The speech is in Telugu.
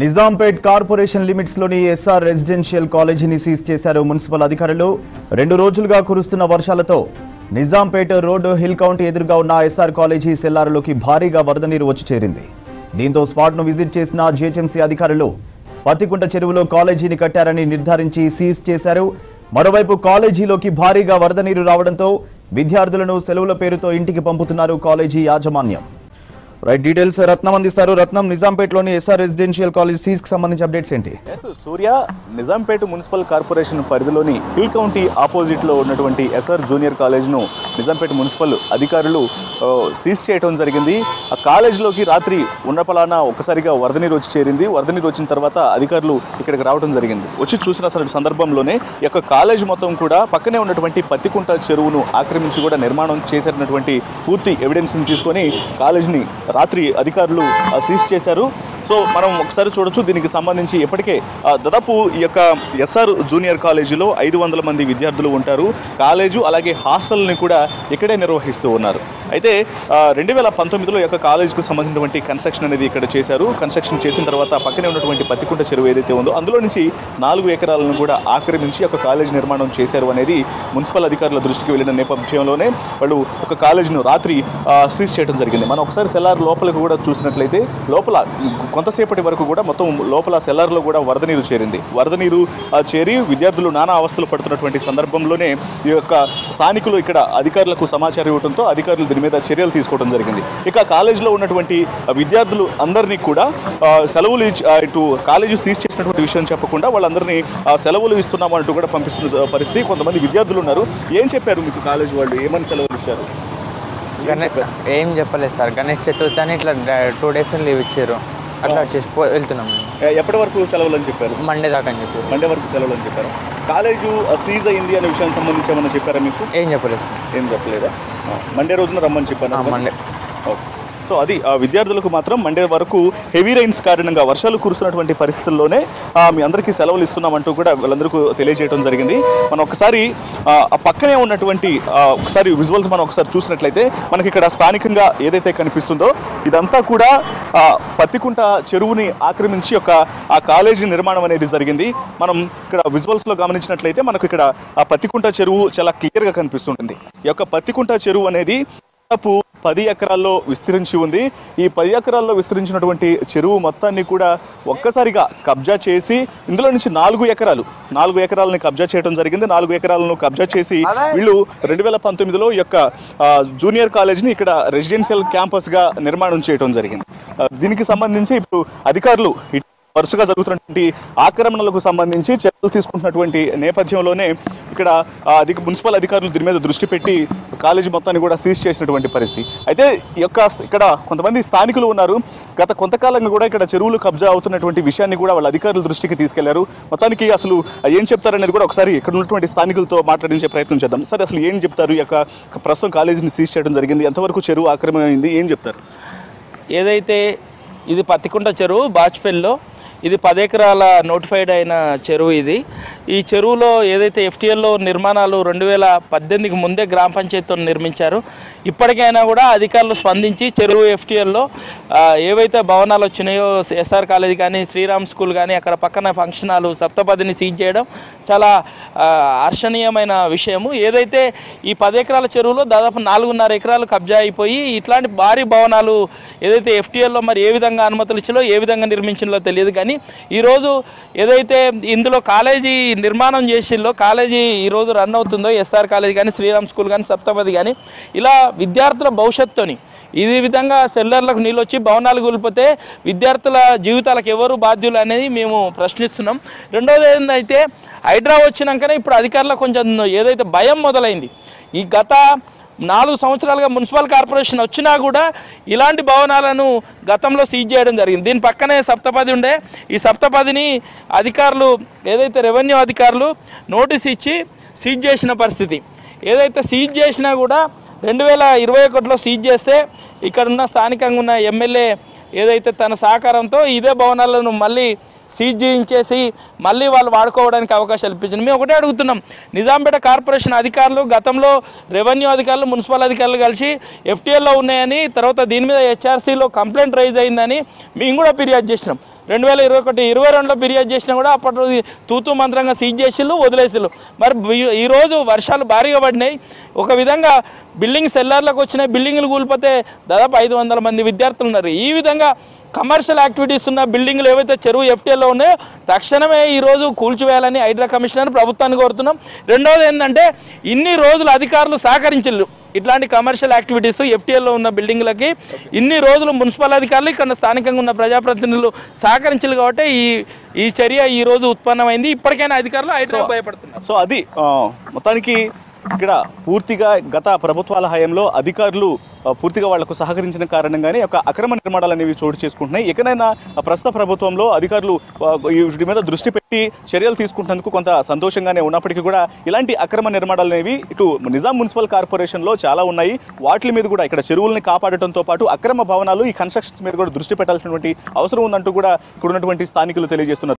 నిజాంపేట్ కార్పొరేషన్ లిమిట్స్ లోని ఎస్ఆర్ రెసిడెన్షియల్ కాలేజీని సీజ్ చేశారు మున్సిపల్ అధికారులు. 2 రోజులుగా కురుస్తున్న వర్షాలతో నిజాంపేట్ రోడ్ హిల్ కౌంటీ ఎదురుగా ఉన్న ఎస్ఆర్ కాలేజీ సెల్లార్లోకి భారీగా వరద నీరు వచ్చి చేరింది. దీంతో స్పాట్ ను విజిట్ చేసిన జీహెచ్ఎంసీ అధికారులు పత్తికుంట చెరువులో కాలేజీని కట్టారని నిర్ధారించి సీజ్ చేశారు. మరోవైపు కాలేజీలోకి భారీగా వరద నీరు రావడంతో విద్యార్థులను సెలవుల పేరుతో ఇంటికి పంపుతున్నారు కాలేజీ యాజమాన్యం. రైట్, డీటెయిల్స్ రత్నం అందిస్తారు. రత్నం, నిజాంపేట్లోని ఎస్ఆర్ రెసిడెన్షియల్ కాలేజ్ సీజ్కి సంబంధించి అప్డేట్స్ ఏంటి? సూర్య, నిజాంపేట మున్సిపల్ కార్పొరేషన్ పరిధిలోని హిల్ కౌంటీ ఆపోజిట్లో ఉన్నటువంటి ఎస్ఆర్ జూనియర్ కాలేజ్ను నిజాంపేట మున్సిపల్ అధికారులు సీజ్ చేయడం జరిగింది. ఆ కాలేజ్లోకి రాత్రి ఉన్నపలాన ఒక్కసారిగా వరద నీరు వచ్చి చేరింది. వరద నీరు వచ్చిన తర్వాత అధికారులు ఇక్కడికి రావడం జరిగింది. వచ్చి చూసిన సందర్భంలోనే ఈ యొక్క కాలేజ్ మొత్తం కూడా పక్కనే ఉన్నటువంటి పత్తికుంట చెరువును ఆక్రమించి కూడా నిర్మాణం చేసినటువంటి పూర్తి ఎవిడెన్స్ని తీసుకొని కాలేజ్ని రాత్రి అధికారులు సీజ్ చేశారు. సో మనం ఒకసారి చూడొచ్చు. దీనికి సంబంధించి ఇప్పటికే దాదాపు ఈ యొక్క ఎస్ఆర్ జూనియర్ కాలేజీలో 500 మంది విద్యార్థులు ఉంటారు. కాలేజు అలాగే హాస్టల్ని కూడా ఇక్కడే నిర్వహిస్తూ ఉన్నారు. అయితే 2019లో ఈ యొక్క కాలేజీకి సంబంధించినటువంటి కన్స్ట్రక్షన్ అనేది ఇక్కడ చేశారు. కన్స్ట్రక్షన్ చేసిన తర్వాత పక్కనే ఉన్నటువంటి పత్తికుంట చెరువు ఏదైతే ఉందో అందులో నుంచి 4 ఎకరాలను కూడా ఆక్రమించి ఒక కాలేజ్ నిర్మాణం చేశారు అనేది మున్సిపల్ అధికారుల దృష్టికి వెళ్ళిన నేపథ్యంలోనే వాళ్ళు ఒక కాలేజీను రాత్రి సీజ్ చేయడం జరిగింది. మనం ఒకసారి సెల్లార్ లోపలికి కూడా చూసినట్లయితే లోపల కొంతసేపటి వరకు కూడా మొత్తం లోపల సెల్లార్లో కూడా వరద నీరు చేరింది. వరద నీరు చేరి విద్యార్థులు నానా అవస్థలు పడుతున్నటువంటి సందర్భంలోనే ఈ యొక్క స్థానికులు ఇక్కడ అధికారులకు సమాచారం ఇవ్వడంతో అధికారులు దీని మీద చర్యలు తీసుకోవడం జరిగింది. ఇక కాలేజీలో ఉన్నటువంటి విద్యార్థులు అందరినీ కూడా సెలవులు ఇటు కాలేజీ సీజ్ చేసినటువంటి విషయం చెప్పకుండా వాళ్ళందరినీ సెలవులు ఇస్తున్నామంటూ కూడా పంపిస్తున్న పరిస్థితి. కొంతమంది విద్యార్థులు ఉన్నారు. ఏం చెప్పారు మీకు కాలేజీ వాళ్ళు? ఏమని సెలవులు ఇచ్చారు? ఏం చెప్పలేదు సార్. గణేష్ చతుర్థి అని ఇట్లా 2 days లీవ్ ఇచ్చారు. అట్లా వచ్చేసి వెళ్తున్నాం. ఎప్పటి వరకు సెలవులు అని చెప్పారు? మండే దాకా అని చెప్పారు. మండే వరకు సెలవులు అని చెప్పారు. కాలేజు సీజ్ అయింది అనే విషయానికి సంబంధించి ఏమన్నా చెప్పారా మీకు? ఏం చెప్పలేదు సార్. ఏం చెప్పలేదా? మండే రోజున రమ్మని చెప్పాను. మండే. ఓకే. సో అది విద్యార్థులకు మాత్రం మండే వరకు హెవీ రైన్స్ కారణంగా వర్షాలు కురుస్తున్నటువంటి పరిస్థితుల్లోనే మీ అందరికీ సెలవులు ఇస్తున్నామంటూ కూడా వాళ్ళందరికీ తెలియజేయడం జరిగింది. మనం ఒకసారి పక్కనే ఉన్నటువంటి ఒకసారి విజువల్స్ మనం ఒకసారి చూసినట్లయితే మనకి ఇక్కడ స్థానికంగా ఏదైతే కనిపిస్తుందో ఇదంతా కూడా పత్తికుంట చెరువుని ఆక్రమించి ఆ కాలేజీ నిర్మాణం అనేది జరిగింది. మనం ఇక్కడ విజువల్స్లో గమనించినట్లయితే మనకు ఇక్కడ ఆ పత్తికుంట చెరువు చాలా క్లియర్గా కనిపిస్తుంటుంది. ఈ యొక్క పత్తికుంట చెరువు అనేది 10 ఎకరాల్లో విస్తరించి ఉంది. ఈ 10 ఎకరాల్లో విస్తరించినటువంటి చెరువు మొత్తాన్ని కూడా ఒక్కసారిగా కబ్జా చేసి ఇందులో నుంచి 4 ఎకరాలని కబ్జా చేయడం జరిగింది. 4 ఎకరాలను కబ్జా చేసి వీళ్ళు 2019లో ఈ యొక్క జూనియర్ కాలేజ్ని ఇక్కడ రెసిడెన్షియల్ క్యాంపస్గా నిర్మాణం చేయడం జరిగింది. దీనికి సంబంధించి ఇప్పుడు అధికారులు వరుసగా జరుగుతున్నటువంటి ఆక్రమణలకు సంబంధించి చర్యలు తీసుకుంటున్నటువంటి నేపథ్యంలోనే ఇక్కడ మున్సిపల్ అధికారులు దీని మీద దృష్టి పెట్టి కాలేజీ మొత్తాన్ని కూడా సీజ్ చేసినటువంటి పరిస్థితి. అయితే ఇక్కడ కొంతమంది స్థానికులు ఉన్నారు. గత కొంతకాలంగా కూడా ఇక్కడ చెరువులు కబ్జా అవుతున్నటువంటి విషయాన్ని కూడా వాళ్ళ అధికారుల దృష్టికి తీసుకెళ్లారు. మొత్తానికి అసలు ఏం చెప్తారనేది కూడా ఒకసారి ఇక్కడ ఉన్నటువంటి స్థానికులతో మాట్లాడించే ప్రయత్నం చేద్దాం. సరే, అసలు ఏం చెప్తారు? ఈ యొక్క ప్రస్తుతం కాలేజీని సీజ్ చేయడం జరిగింది, ఎంతవరకు చెరువు ఆక్రమణమైంది, ఏం చెప్తారు? ఏదైతే ఇది పత్తికుంట చెరువు బాచ్పల్లిలో ఇది 10 ఎకరాల నోటిఫైడ్ అయిన చెరువు. ఈ చెరువులో ఏదైతే ఎఫ్టీఎల్లో నిర్మాణాలు 2018కి ముందే గ్రామ పంచాయతీతో నిర్మించారు. ఇప్పటికైనా కూడా అధికారులు స్పందించి చెరువు ఎఫ్టీఎల్లో ఏవైతే భవనాలు వచ్చినాయో ఎస్ఆర్ కాలేజీ కానీ శ్రీరామ్ స్కూల్ కానీ అక్కడ పక్కన ఫంక్షన్ హాల్ సప్తపదిని సీజ్ చేయడం చాలా హర్షణీయమైన విషయము. ఏదైతే ఈ 10 ఎకరాల చెరువులో దాదాపు 4.5 ఎకరాలు కబ్జా అయిపోయి ఇట్లాంటి భారీ భవనాలు ఏదైతే ఎఫ్టీఎల్లో మరి ఏ విధంగా అనుమతులు ఇచ్చిలో ఏ విధంగా నిర్మించిందో తెలియదు. కానీ ఈరోజు ఏదైతే ఇందులో కాలేజీ నిర్మాణం చేసిల్లో కాలేజీ ఈరోజు రన్ అవుతుందో ఎస్ఆర్ కాలేజీ కానీ శ్రీరామ్ స్కూల్ కానీ సప్తపది కానీ ఇలా విద్యార్థుల భవిష్యత్తుని ఈ విధంగా సెల్లర్లకు నీళ్ళు వచ్చి భవనాలు కూలిపోతే విద్యార్థుల జీవితాలకు ఎవరు బాధ్యులు అనేది మేము ప్రశ్నిస్తున్నాం. రెండోది ఏంటంటే హైడ్రా వచ్చినాకనే ఇప్పుడు అధికారులకు కొంచెం ఏదైతే భయం మొదలైంది. ఈ గత 4 సంవత్సరాలుగా మున్సిపల్ కార్పొరేషన్ వచ్చినా కూడా ఇలాంటి భవనాలను గతంలో సీజ్ చేయడం జరిగింది. దీని పక్కనే సప్తపది ఉండే. ఈ సప్తపదిని అధికారులు ఏదైతే రెవెన్యూ అధికారులు నోటీస్ ఇచ్చి సీజ్ చేసిన పరిస్థితి. ఏదైతే సీజ్ చేసినా కూడా 2021లో సీజ్ చేస్తే ఇక్కడున్న స్థానికంగా ఉన్న ఎమ్మెల్యే ఏదైతే తన సహకారంతో ఇదే భవనాలను మళ్ళీ సీజ్ చేయించేసి మళ్ళీ వాళ్ళు వాడుకోవడానికి అవకాశాలు ఇప్పించింది. మేము ఒకటే అడుగుతున్నాం, నిజాంపేట కార్పొరేషన్ అధికారులు గతంలో రెవెన్యూ అధికారులు మున్సిపల్ అధికారులు కలిసి ఎఫ్టీఎల్లో ఉన్నాయని తర్వాత దీని మీద హెచ్ఆర్సీలో కంప్లైంట్ రైజ్ అయిందని మేము కూడా ఫిర్యాదు చేసినాం. 2021, 22లో ఫిర్యాదు చేసినా కూడా అప్పటి తూతూ మంత్రంగా సీజ్ చేసిళ్ళు, వదిలేసిళ్ళు. మరి ఈరోజు వర్షాలు భారీగా పడినాయి. ఒక విధంగా బిల్డింగ్ సెల్లార్లకు వచ్చినాయి, బిల్డింగ్లు కూలిపోతే దాదాపు 500 మంది విద్యార్థులు ఉన్నారు. ఈ విధంగా కమర్షియల్ యాక్టివిటీస్ ఉన్న బిల్డింగ్లు ఏవైతే చెరువు ఎఫ్టీఎల్లో ఉన్నాయో తక్షణమే ఈరోజు కూల్చివేయాలని హైడ్రా కమిషనర్ ప్రభుత్వాన్ని కోరుతున్నాం. రెండవది ఏంటంటే ఇన్ని రోజులు అధికారులు సహకరించారు ఇట్లాంటి కమర్షియల్ యాక్టివిటీస్ ఎఫ్టీఎల్లో ఉన్న బిల్డింగ్లకి. ఇన్ని రోజులు మున్సిపల్ అధికారులు ఇక్కడ స్థానికంగా ఉన్న ప్రజాప్రతినిధులు సహకరించారు కాబట్టి ఈ చర్య ఈ రోజు ఉత్పన్నమైంది. ఇప్పటికైనా అధికారులు హైడ్రా భయపడుతున్నారు. సో అది మొత్తానికి ఇక్కడ పూర్తిగా గత ప్రభుత్వాల హయాంలో అధికారులు పూర్తిగా వాళ్లకు సహకరించిన కారణంగానే ఒక అక్రమ నిర్మాణాలు అనేవి చోటు చేసుకుంటున్నాయి. ఎక్కడైనా ప్రస్తుత ప్రభుత్వంలో అధికారులు వీటి మీద దృష్టి పెట్టి చర్యలు తీసుకుంటున్నందుకు కొంత సంతోషంగానే ఉన్నప్పటికీ కూడా ఇలాంటి అక్రమ నిర్మాణాలు అనేవి ఇటు నిజాం మున్సిపల్ కార్పొరేషన్లో చాలా ఉన్నాయి. వాటి మీద కూడా ఇక్కడ చెరువుల్ని కాపాడటంతో పాటు అక్రమ భవనాలు, ఈ కన్స్ట్రక్షన్స్ మీద కూడా దృష్టి పెట్టాల్సినటువంటి అవసరం ఉందంటూ కూడా ఇక్కడ ఉన్నటువంటి స్థానికులు తెలియజేస్తున్నారు.